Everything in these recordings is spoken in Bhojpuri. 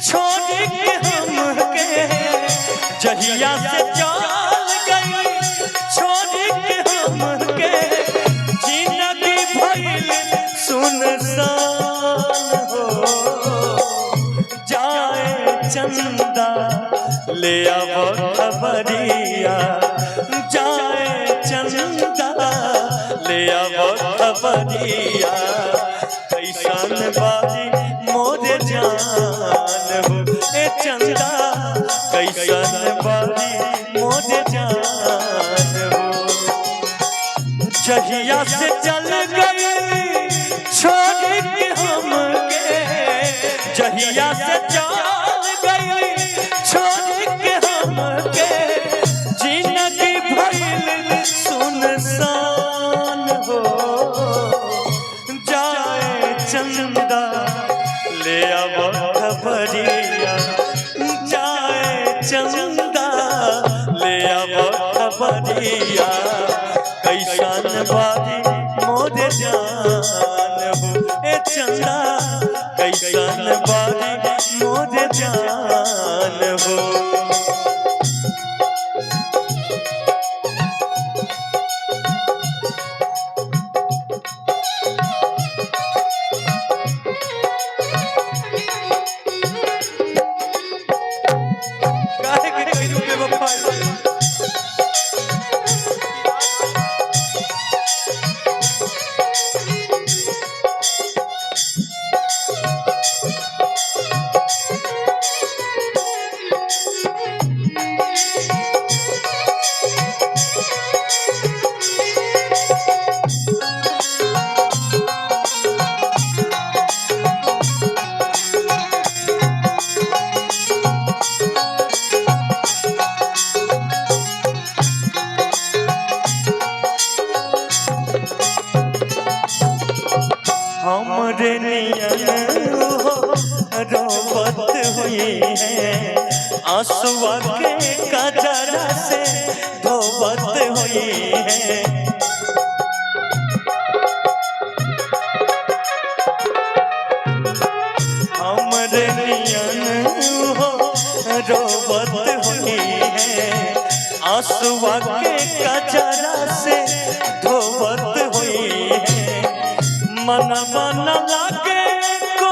छोड़ के हमके जहिया से चल गई, छोड़ के हमके जिंदगी भइल सुनसान हो। जाए चंदा ले आवो खबरिया, जाए चंदा ले आवो खबरिया, कैसन बाजी मोरे जान हो। ए चंदा कैसन बाजी मोरे जान हो। जहिया से चल गई छोड़ के हमके, जहिया से चल गई छोड़ के हमके जिंदगी भइल सुनसान हो। जाए चंदा ले आवो खबरिया, जाए चंदा ले आवो खबरिया, कैसन बाजी मोरे जान हो। ए चंदा कैसन बाजी मोरे जान हो। हमरे नियन रोबत हुई है, आंसुआ के कजरा से धोबत हुई है। हमरे नियन रोबत हुई है, आंसुआ के कजरा से धोबत हुई है। मनवा न लागे को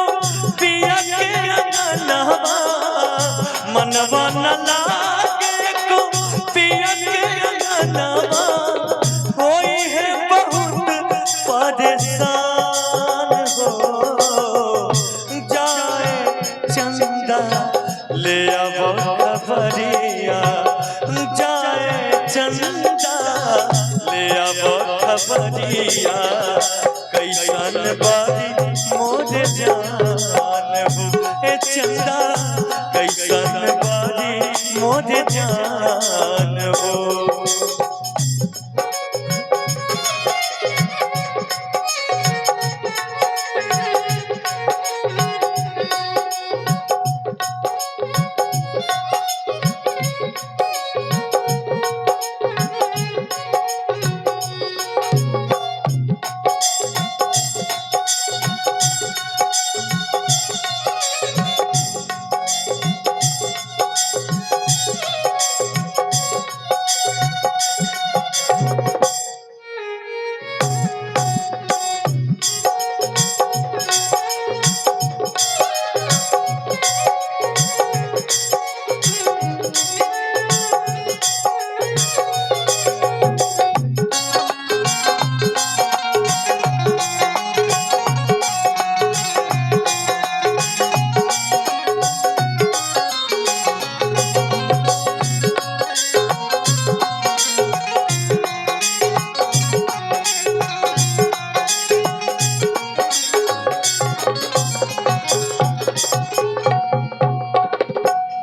पिया के अंगनवा, मनवा न लागे को पिया के अंगनवा, होई है बहुत परेशान हो। जाए चंदा ले आवो खबरिया, जाए चंदा ले आवो खबरिया, कैसन बाजी मोरे जान हो। ए चंदा कैसन बाजी मोरे जान हो।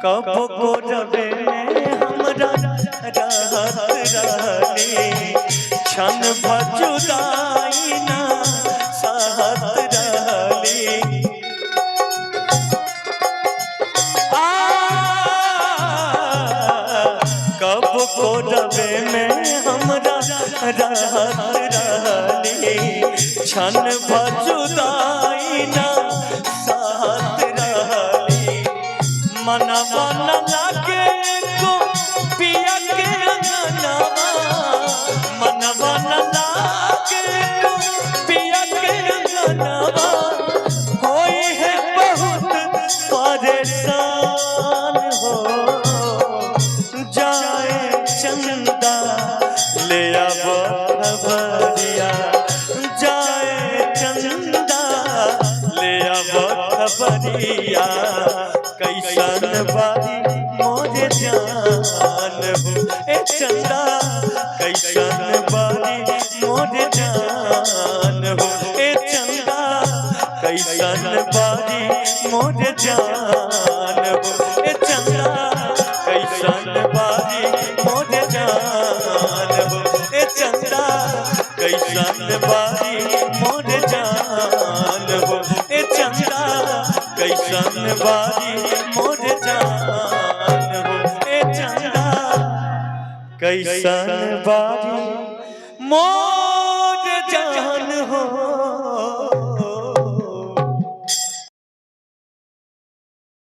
कब को रबे हमरा रहत रहली, क्षण भर जुदाई ना सहत रहली। कब को रबे में हमरा रहत रहली, क्षण भर जुदाई ना सहत रहली। मनवा न लागे को पिया के अंगनवा, मनवा न लागे को पिया के अंगनवा, होई है बहुत परेशान हो। जाए चंदा ले आवो खबरिया, जाए चंदा ले आवो खबरिया, कैसन बारी मोरे जान हो। ए चंदा कैसन बारी मोरे जान हो। ए चंदा कैसन बारी मोरे जान हो। ए चंदा कैसन बारी मोरे जान हो। ए चंदा कैसन बारी मोरे जान हो। ए चंदा कैसन बारी मोरे जान हो। ए चंदा कैसन बारी मोरे जान हो।